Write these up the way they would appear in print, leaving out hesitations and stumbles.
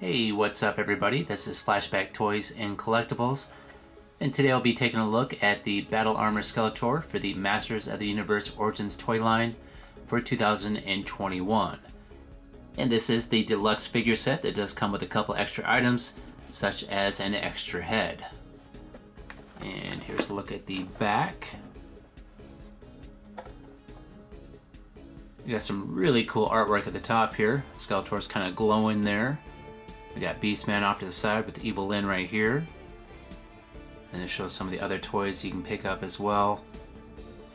Hey, what's up everybody? This is Flashback Toys and Collectibles, and today I'll be taking a look at the Battle Armor Skeletor for the Masters of the Universe Origins toy line for 2021. And this is the deluxe figure set that does come with a couple extra items, such as an extra head. And here's a look at the back. We got some really cool artwork at the top here. Skeletor's kind of glowing there. We got Beastman off to the side with Evil Lyn right here. And it shows some of the other toys you can pick up as well,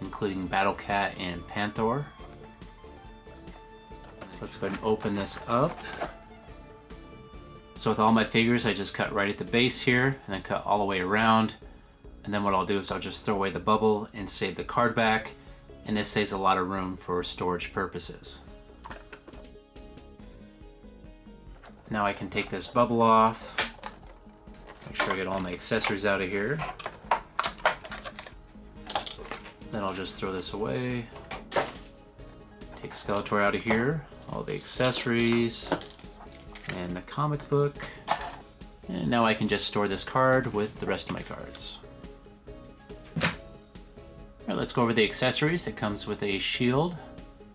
including Battle Cat and Panther. So let's go ahead and open this up. So with all my figures, I just cut right at the base here and then cut all the way around. And then what I'll do is I'll just throw away the bubble and save the card back. And this saves a lot of room for storage purposes. Now I can take this bubble off. Make sure I get all my accessories out of here. Then I'll just throw this away. Take Skeletor out of here. All the accessories. And the comic book. And now I can just store this card with the rest of my cards. Alright, let's go over the accessories. It comes with a shield.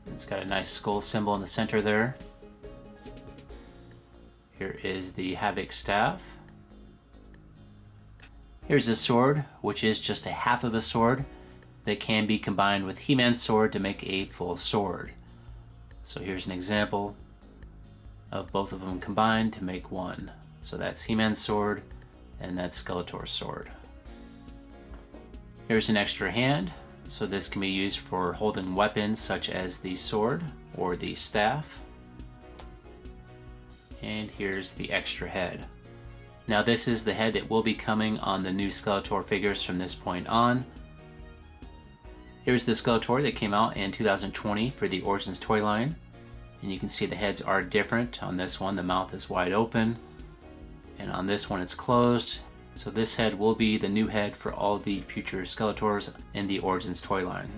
It's got a nice skull symbol in the center there. Here is the Havoc staff. Here's the sword, which is just a half of a sword that can be combined with He-Man's sword to make a full sword. So here's an example of both of them combined to make one. So that's He-Man's sword and that's Skeletor's sword. Here's an extra hand. So this can be used for holding weapons such as the sword or the staff. And here's the extra head. Now this is the head that will be coming on the new Skeletor figures from this point on. Here's the Skeletor that came out in 2020 for the Origins toy line. And you can see the heads are different. On this one the mouth is wide open. And on this one it's closed. So this head will be the new head for all the future Skeletors in the Origins toy line.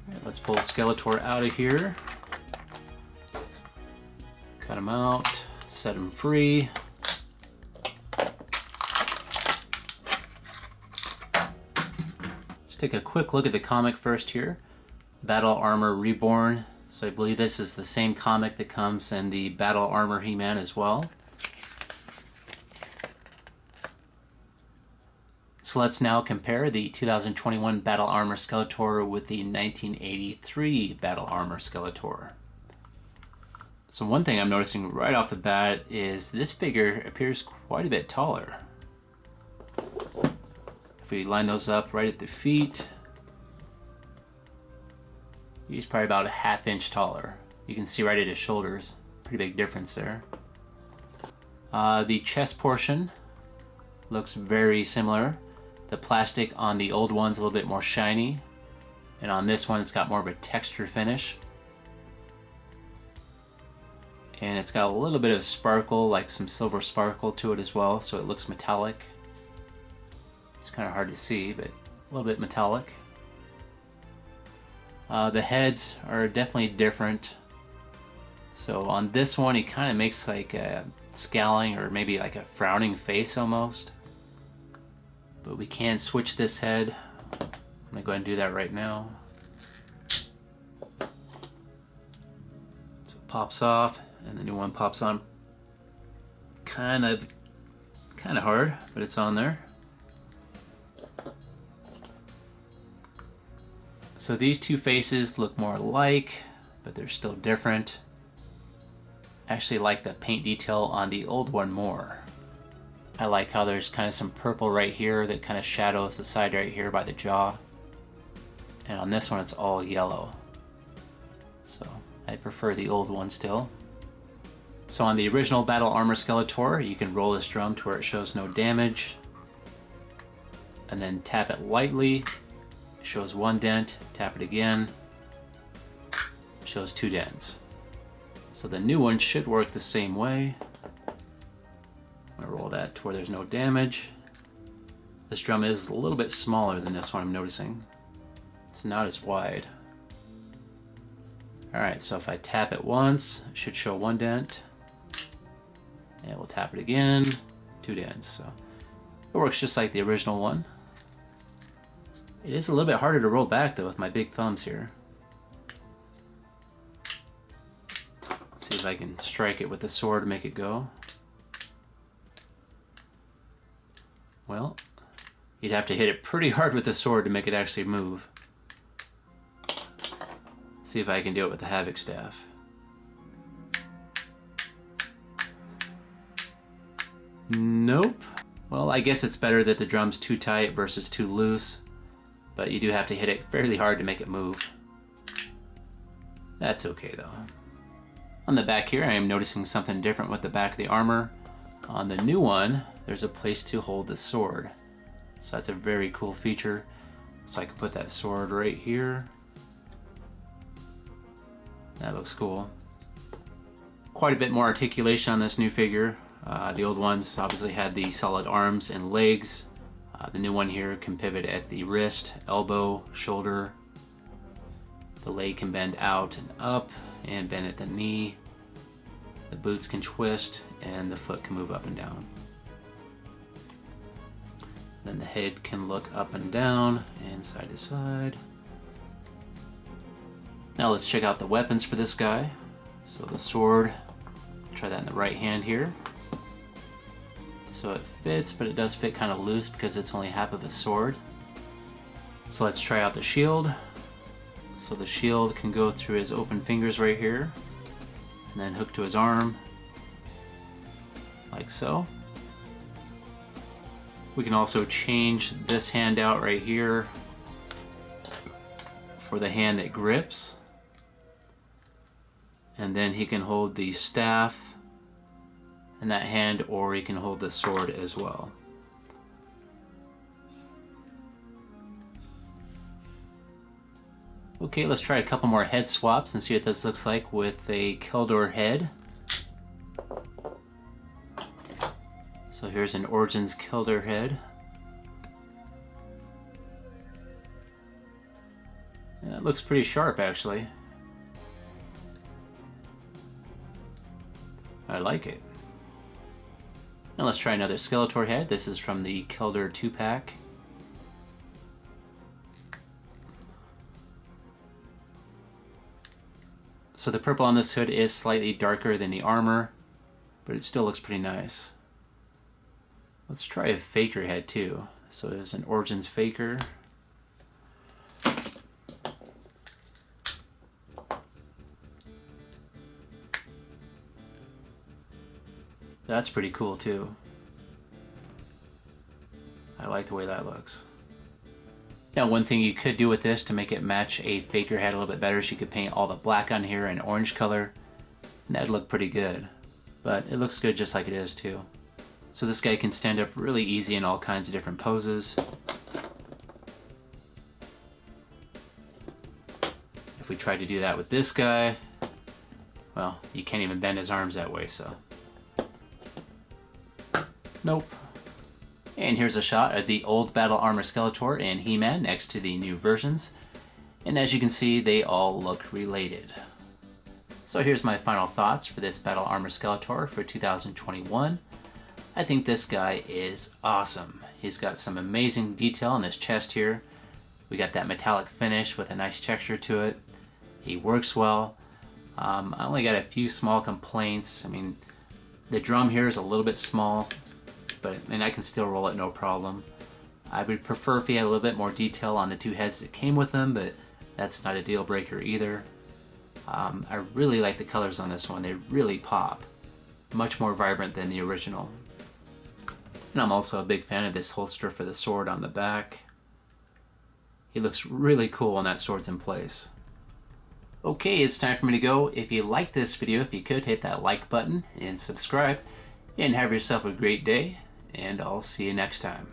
Alright, let's pull Skeletor out of here. Cut him out, set him free. Let's take a quick look at the comic first here. Battle Armor Reborn. So I believe this is the same comic that comes in the Battle Armor He-Man as well. So let's now compare the 2021 Battle Armor Skeletor with the 1983 Battle Armor Skeletor. So one thing I'm noticing right off the bat is this figure appears quite a bit taller. If we line those up right at the feet, he's probably about a ½ inch taller. You can see right at his shoulders, pretty big difference there. The chest portion looks very similar. The plastic on the old one's a little bit more shiny, and on this one it's got more of a texture finish. And it's got a little bit of sparkle, like some silver sparkle to it as well, so it looks metallic. It's kind of hard to see, but a little bit metallic. The heads are definitely different. So on this one he kind of makes like a scowling or maybe like a frowning face almost. But we can switch this head. I'm gonna go ahead and do that right now. So it pops off and the new one pops on. Kind of hard, but it's on there. So these two faces look more alike, but they're still different. I actually like the paint detail on the old one more. I like how there's kind of some purple right here that kind of shadows the side right here by the jaw. And on this one it's all yellow. So I prefer the old one still. So on the original Battle Armor Skeletor, you can roll this drum to where it shows no damage. And then tap it lightly. It shows one dent. Tap it again. It shows 2 dents. So the new one should work the same way. I'm gonna roll that to where there's no damage. This drum is a little bit smaller than this one, I'm noticing. It's not as wide. Alright, so if I tap it once, it should show 1 dent. And we'll tap it again, 2 dents. So it works just like the original one. It is a little bit harder to roll back though with my big thumbs here. Let's see if I can strike it with the sword to make it go. Well, you'd have to hit it pretty hard with the sword to make it actually move. Let's see if I can do it with the Havoc Staff. Nope. Well, I guess it's better that the drum's too tight versus too loose, but you do have to hit it fairly hard to make it move. That's okay though. On the back here, I am noticing something different with the back of the armor. On the new one, there's a place to hold the sword. So that's a very cool feature. So I can put that sword right here. That looks cool. Quite a bit more articulation on this new figure. The old ones obviously had the solid arms and legs. The new one here can pivot at the wrist, elbow, shoulder. The leg can bend out and up and bend at the knee. The boots can twist and the foot can move up and down. Then the head can look up and down and side to side. Now let's check out the weapons for this guy. So the sword, try that in the right hand here. So it fits, but it does fit kind of loose because it's only half of a sword. So let's try out the shield. So the shield can go through his open fingers right here, and then hook to his arm, like so. We can also change this hand out right here for the hand that grips. And then he can hold the staff in that hand, or he can hold the sword as well. Okay, let's try a couple more head swaps and see what this looks like with a Skeletor head. So here's an Origins Skeletor head. Yeah, it looks pretty sharp actually. I like it. Now let's try another Skeletor head. This is from the Skeletor 2-pack. So the purple on this hood is slightly darker than the armor, but it still looks pretty nice. Let's try a Faker head too. So there's an Origins Faker. That's pretty cool too. I like the way that looks. Now one thing you could do with this to make it match a Faker head a little bit better is you could paint all the black on here in orange color, and that'd look pretty good. But it looks good just like it is too. So this guy can stand up really easy in all kinds of different poses. If we tried to do that with this guy, well, you can't even bend his arms that way, so. Nope. And here's a shot of the old Battle Armor Skeletor and He-Man next to the new versions. And as you can see, they all look related. So here's my final thoughts for this Battle Armor Skeletor for 2021. I think this guy is awesome. He's got some amazing detail on this chest here. We got that metallic finish with a nice texture to it. He works well. I only got a few small complaints. I mean, the drum here is a little bit small, but I can still roll it no problem. I would prefer if he had a little bit more detail on the two heads that came with him, but that's not a deal breaker either. I really like the colors on this one. They really pop. Much more vibrant than the original. And I'm also a big fan of this holster for the sword on the back. He looks really cool when that sword's in place. Okay, it's time for me to go. If you liked this video, if you could hit that like button and subscribe, and have yourself a great day, and I'll see you next time.